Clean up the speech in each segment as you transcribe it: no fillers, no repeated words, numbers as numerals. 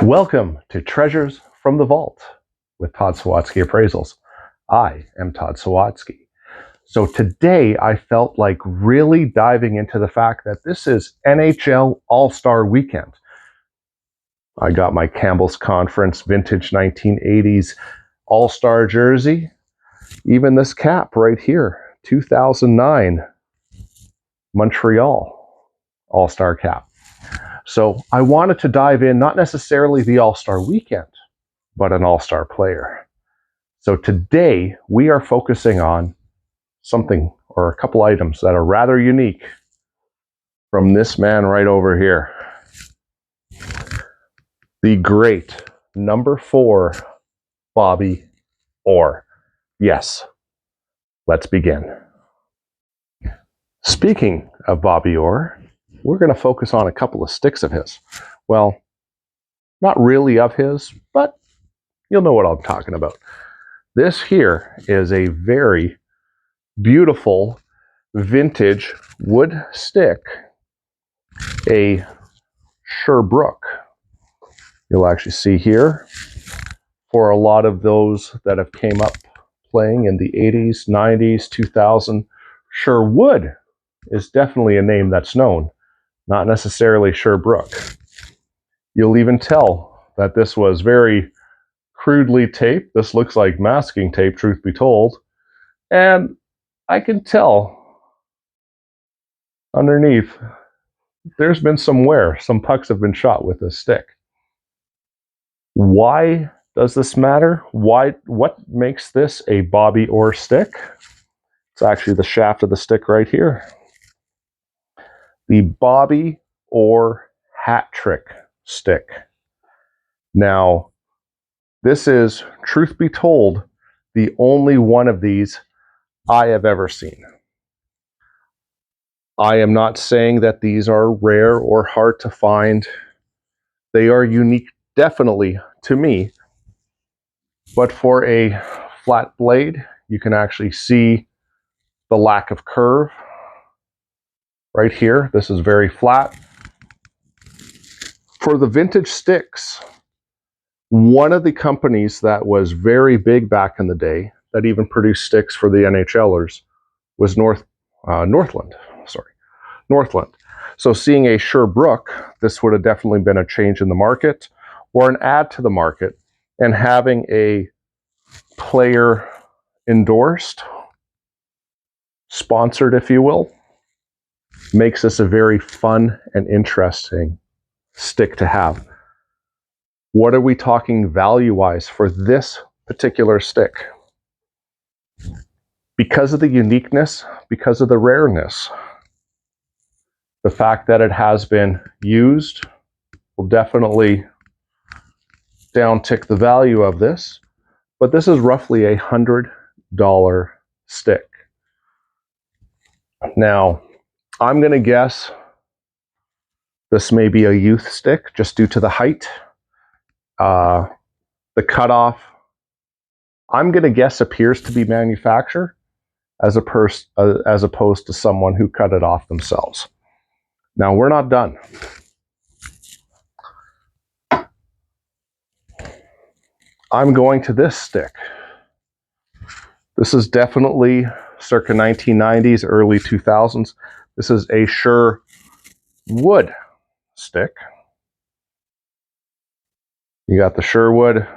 Welcome to Treasures from the Vault with Todd Sawatzky Appraisals. I am Todd Sawatzky. So today I felt like really diving into the fact that this is NHL All-Star Weekend. I got my Campbell's Conference vintage 1980s All-Star jersey. Even this cap right here, 2009 Montreal All-Star cap. So I wanted to dive in, not necessarily the All-Star Weekend, but an All-Star player. So today we are focusing on something or a couple items that are rather unique from this man right over here. The great number 4 Bobby Orr. Yes, let's begin. Speaking of Bobby Orr, we're going to focus on a couple of sticks of his. Well, not really of his, but you'll know what I'm talking about. This here is a very beautiful vintage wood stick, a Sherbrooke. You'll actually see here, for a lot of those that have came up playing in the 80s, 90s, 2000, Sherwood is definitely a name that's known. Not necessarily Sherbrooke. You'll even tell that this was very crudely taped. This looks like masking tape, truth be told. And I can tell underneath there's been some wear. Some pucks have been shot with this stick. Why does this matter? What makes this a Bobby Orr stick? It's actually the shaft of the stick right here. The Bobby Orr hat trick stick. Now, this is, truth be told, the only one of these I have ever seen. I am not saying that these are rare or hard to find. They are unique, definitely, to me. But for a flat blade, you can actually see the lack of curve. Right here, this is very flat. For the vintage sticks, one of the companies that was very big back in the day that even produced sticks for the NHLers was Northland. So seeing a Sherbrooke, this would have definitely been a change in the market or an add to the market, and having a player endorsed, sponsored, if you will, makes this a very fun and interesting stick to have. What are we talking value-wise for this particular stick? Because of the uniqueness, because of the rareness, the fact that it has been used will definitely downtick the value of this, but this is roughly $100 stick. Now, I'm going to guess this may be a youth stick just due to the height, the cutoff. I'm going to guess appears to be manufacturer as opposed to someone who cut it off themselves. Now, we're not done. I'm going to this stick. This is definitely circa 1990s, early 2000s. This is a Sherwood stick. You got the Sherwood,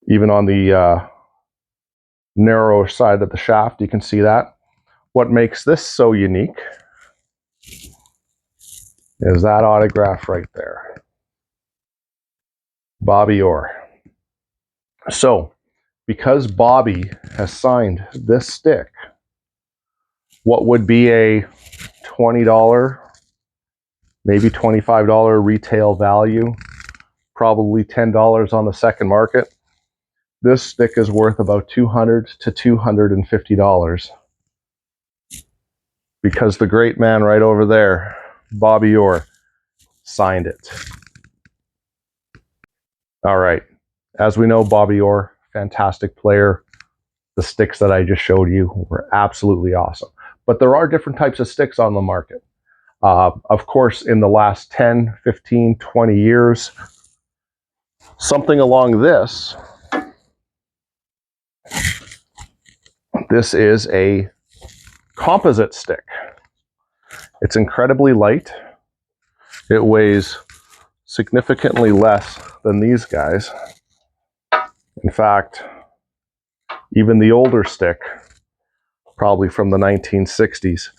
even on the narrower side of the shaft, you can see that. What makes this so unique is that autograph right there. Bobby Orr. So, because Bobby has signed this stick, what would be a $20, maybe $25 retail value, probably $10 on the second market, this stick is worth about $200 to $250 because the great man right over there, Bobby Orr, signed it. All right, as we know, Bobby Orr, fantastic player. The sticks that I just showed you were absolutely awesome. But there are different types of sticks on the market. Of course, in the last 10, 15, 20 years, something along this. This is a composite stick. It's incredibly light. It weighs significantly less than these guys. In fact, even the older stick, probably from the 1960s,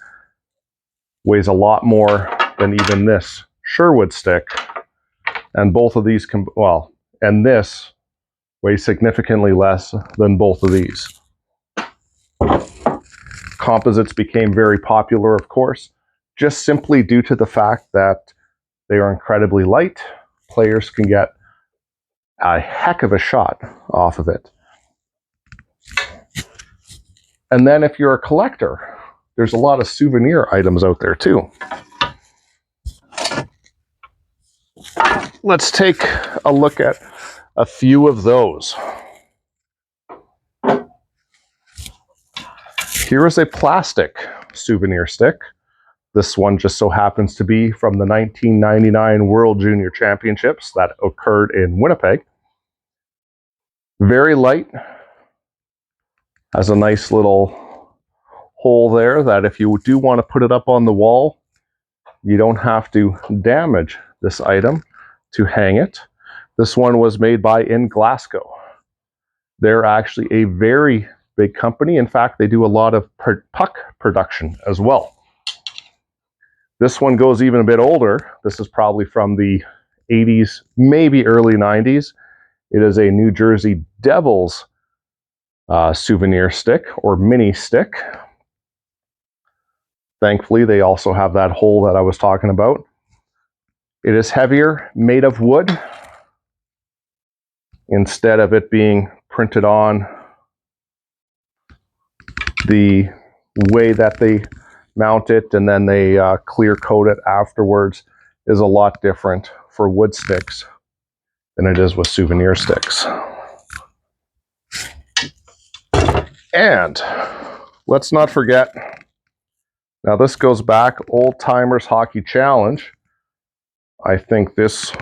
weighs a lot more than even this Sherwood stick. And both of these, and this weighs significantly less than both of these. Composites became very popular, of course, just simply due to the fact that they are incredibly light. Players can get a heck of a shot off of it. And then if you're a collector, there's a lot of souvenir items out there too. Let's take a look at a few of those. Here is a plastic souvenir stick. This one just so happens to be from the 1999 World Junior Championships that occurred in Winnipeg. Very light. Has a nice little hole there that if you do want to put it up on the wall, you don't have to damage this item to hang it. This one was made by in Glasgow. They're actually a very big company. In fact, they do a lot of puck production as well. This one goes even a bit older. This is probably from the 80s, maybe early 90s. It is a New Jersey Devils souvenir stick or mini stick. Thankfully, they also have that hole that I was talking about. It is heavier, made of wood. Instead of it being printed on the way that they mount it and then they clear coat it afterwards, is a lot different for wood sticks than it is with souvenir sticks. And let's not forget, now this goes back, Old Timers Hockey Challenge. I think this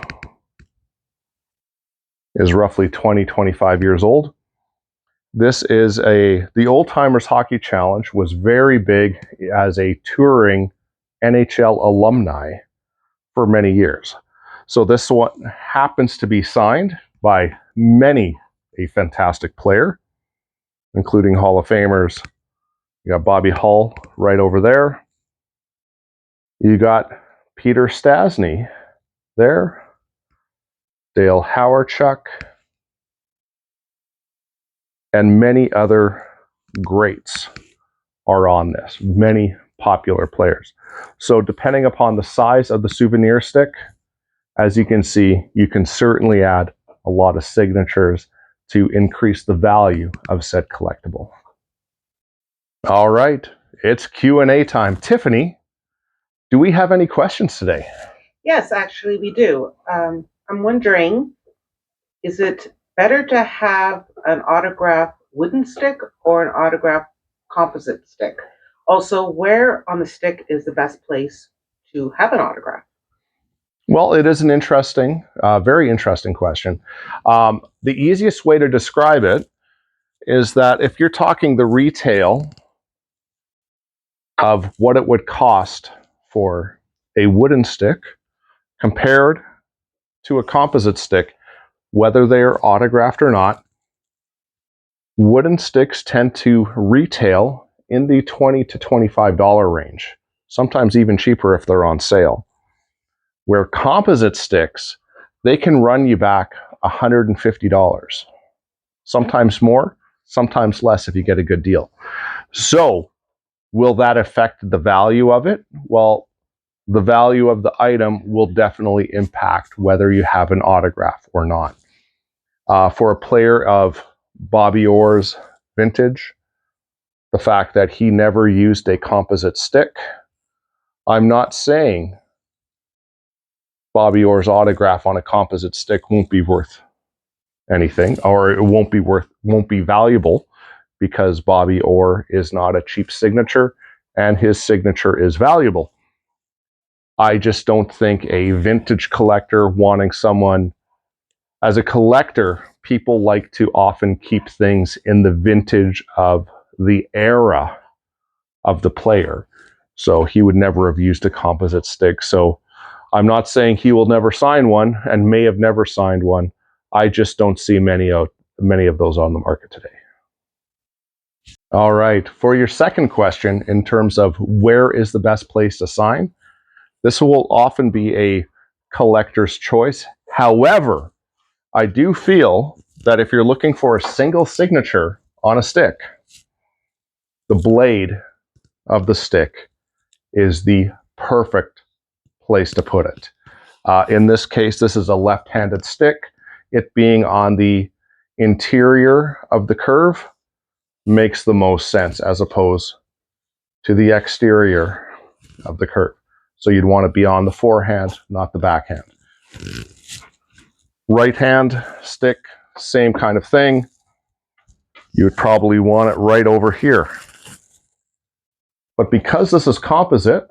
is roughly 20, 25 years old. This is the Old Timers Hockey Challenge was very big as a touring NHL alumni for many years. So this one happens to be signed by a fantastic player, including Hall of Famers. You got Bobby Hull right over there. You got Peter Stastny there. Dale Hawerchuk. And many other greats are on this. Many popular players. So depending upon the size of the souvenir stick, as you can see, you can certainly add a lot of signatures to increase the value of said collectible. All right, it's Q&A time. Tiffany, do we have any questions today? Yes, actually we do. I'm wondering, is it better to have an autograph wooden stick or an autograph composite stick? Also, where on the stick is the best place to have an autograph? Well, it is an interesting, very interesting question. The easiest way to describe it is that if you're talking the retail of what it would cost for a wooden stick compared to a composite stick, whether they are autographed or not, wooden sticks tend to retail in the $20 to $25 range, sometimes even cheaper if they're on sale. Where composite sticks, they can run you back $150. Sometimes more, sometimes less if you get a good deal. So, will that affect the value of it? Well, the value of the item will definitely impact whether you have an autograph or not. For a player of Bobby Orr's vintage, the fact that he never used a composite stick, I'm not saying Bobby Orr's autograph on a composite stick won't be worth anything, or it won't be valuable, because Bobby Orr is not a cheap signature and his signature is valuable. I just don't think a vintage collector wanting someone, as a collector, people like to often keep things in the vintage of the era of the player. So he would never have used a composite stick. So I'm not saying he will never sign one and may have never signed one. I just don't see many of those on the market today. All right, for your second question, in terms of where is the best place to sign, this will often be a collector's choice. However, I do feel that if you're looking for a single signature on a stick, the blade of the stick is the perfect place to put it. In this case, this is a left-handed stick. It being on the interior of the curve makes the most sense as opposed to the exterior of the curve. So you'd want to be on the forehand, not the backhand. Right hand stick, same kind of thing. You would probably want it right over here. But because this is composite,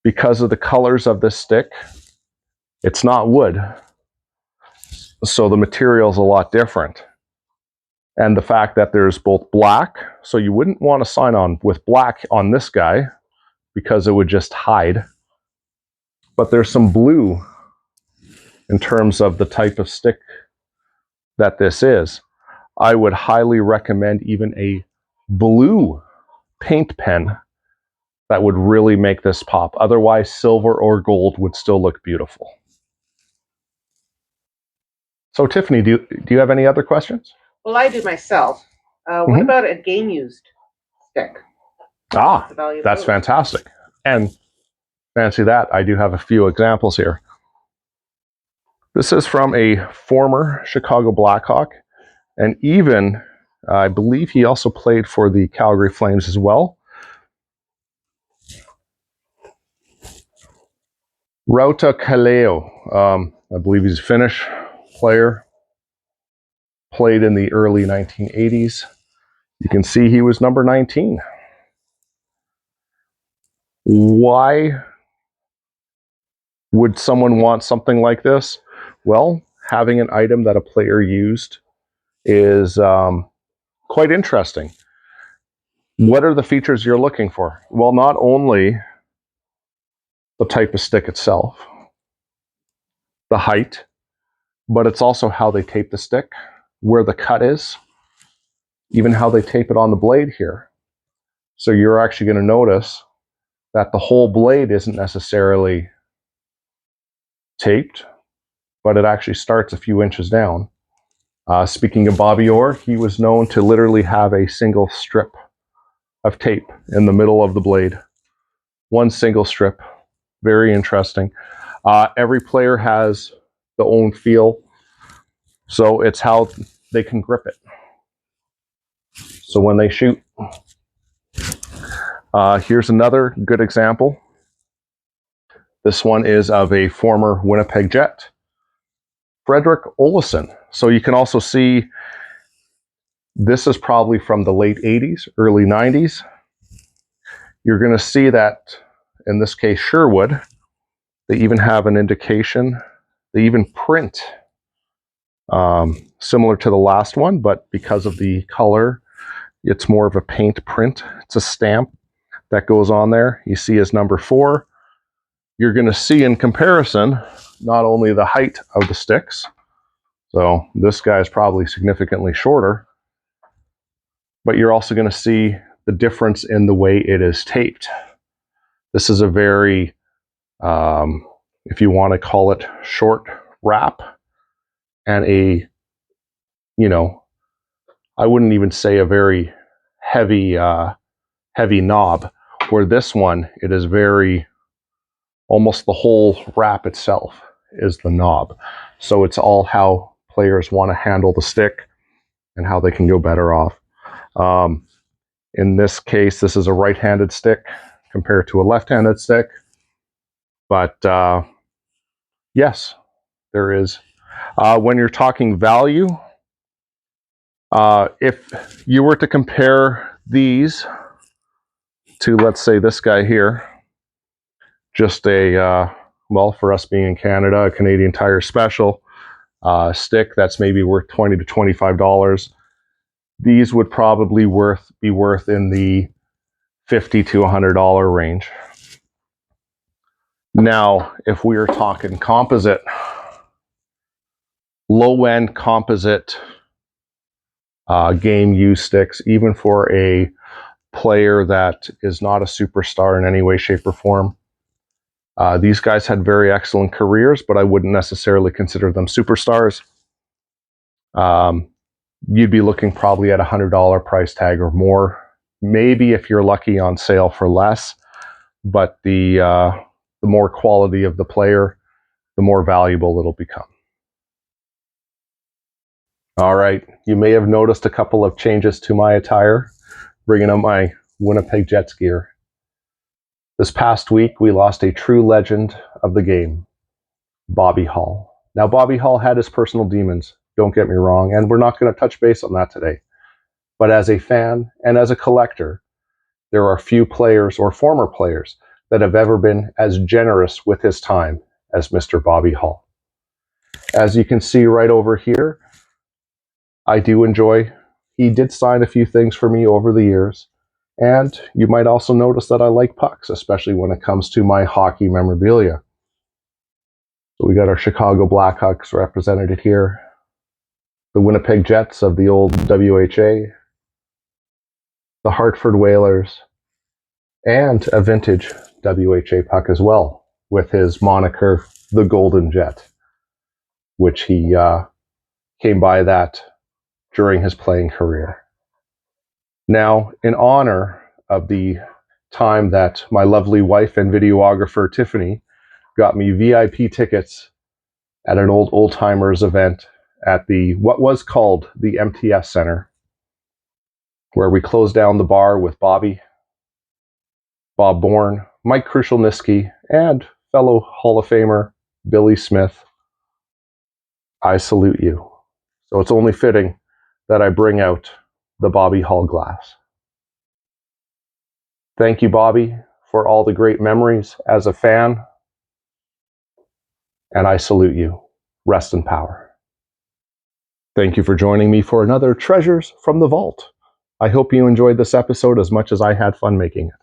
because of the colors of this stick, it's not wood. So the material is a lot different. And the fact that there's both black, so you wouldn't want to sign on with black on this guy because it would just hide. But there's some blue in terms of the type of stick that this is. I would highly recommend even a blue paint pen that would really make this pop. Otherwise, silver or gold would still look beautiful. So Tiffany, do you have any other questions? Well, I do myself. What about a game used stick? That's fantastic. And fancy that, I do have a few examples here. This is from a former Chicago Blackhawk, and even, I believe he also played for the Calgary Flames as well. Rauta Kaleo, I believe he's a Finnish player, played in the early 1980s. You can see he was number 19. Why would someone want something like this? Well, having an item that a player used is quite interesting. What are the features you're looking for? Well, not only the type of stick itself, the height, but it's also how they tape the stick, where the cut is, even how they tape it on the blade here. So you're actually going to notice that the whole blade isn't necessarily taped, but it actually starts a few inches down. Speaking of Bobby Orr, he was known to literally have a single strip of tape in the middle of the blade. One single strip. Very interesting. Every player has their own feel, so it's how they can grip it. So when they shoot, here's another good example. This one is of a former Winnipeg Jet, Frederick Olesen. So you can also see this is probably from the late 80s, early 90s. You're going to see that, in this case, Sherwood, they even have an indication. They even print similar to the last one, but because of the color, it's more of a paint print. It's a stamp that goes on there. You see as number 4. You're going to see in comparison not only the height of the sticks, so this guy is probably significantly shorter, but you're also going to see the difference in the way it is taped. This is a very, if you want to call it, short wrap, and a, I wouldn't even say a very heavy knob, where this one, it is very, almost the whole wrap itself is the knob. So it's all how players want to handle the stick and how they can go better off. In this case, this is a right-handed stick compared to a left-handed stick. But yes, there is. When you're talking value, if you were to compare these to, let's say, this guy here, just a, well, for us being in Canada, a Canadian Tire special stick that's maybe worth $20 to $25. These would probably be worth in the $50 to $100 range. Now, if we are talking composite, low-end composite game use sticks, even for a player that is not a superstar in any way, shape, or form. These guys had very excellent careers, but I wouldn't necessarily consider them superstars. You'd be looking probably at $100 price tag or more. Maybe if you're lucky on sale for less, but the more quality of the player, the more valuable it'll become. All right, you may have noticed a couple of changes to my attire, bringing up my Winnipeg Jets gear. This past week, we lost a true legend of the game, Bobby Hull. Now, Bobby Hull had his personal demons, don't get me wrong, and we're not going to touch base on that today. But as a fan and as a collector, there are few players or former players that have ever been as generous with his time as Mr. Bobby Hull. As you can see right over here, I do enjoy, he did sign a few things for me over the years, and you might also notice that I like pucks, especially when it comes to my hockey memorabilia. So we got our Chicago Blackhawks represented here, the Winnipeg Jets of the old WHA, the Hartford Whalers, and a vintage WHA puck as well, with his moniker, the Golden Jet, which he came by that during his playing career. Now, in honor of the time that my lovely wife and videographer Tiffany got me VIP tickets at an old timers event at what was called the MTS Center, where we closed down the bar with Bobby, Bob Bourne, Mike Krushelnyski, and fellow Hall of Famer Billy Smith. I salute you. So it's only fitting that I bring out the Bobby Hull glass. Thank you, Bobby, for all the great memories as a fan, and I salute you. Rest in power. Thank you for joining me for another Treasures from the Vault. I hope you enjoyed this episode as much as I had fun making it.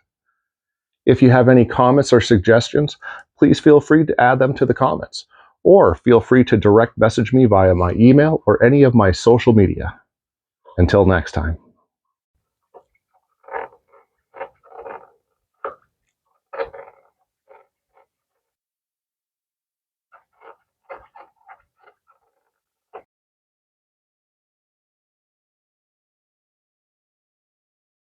If you have any comments or suggestions, please feel free to add them to the comments, or feel free to direct message me via my email or any of my social media. Until next time.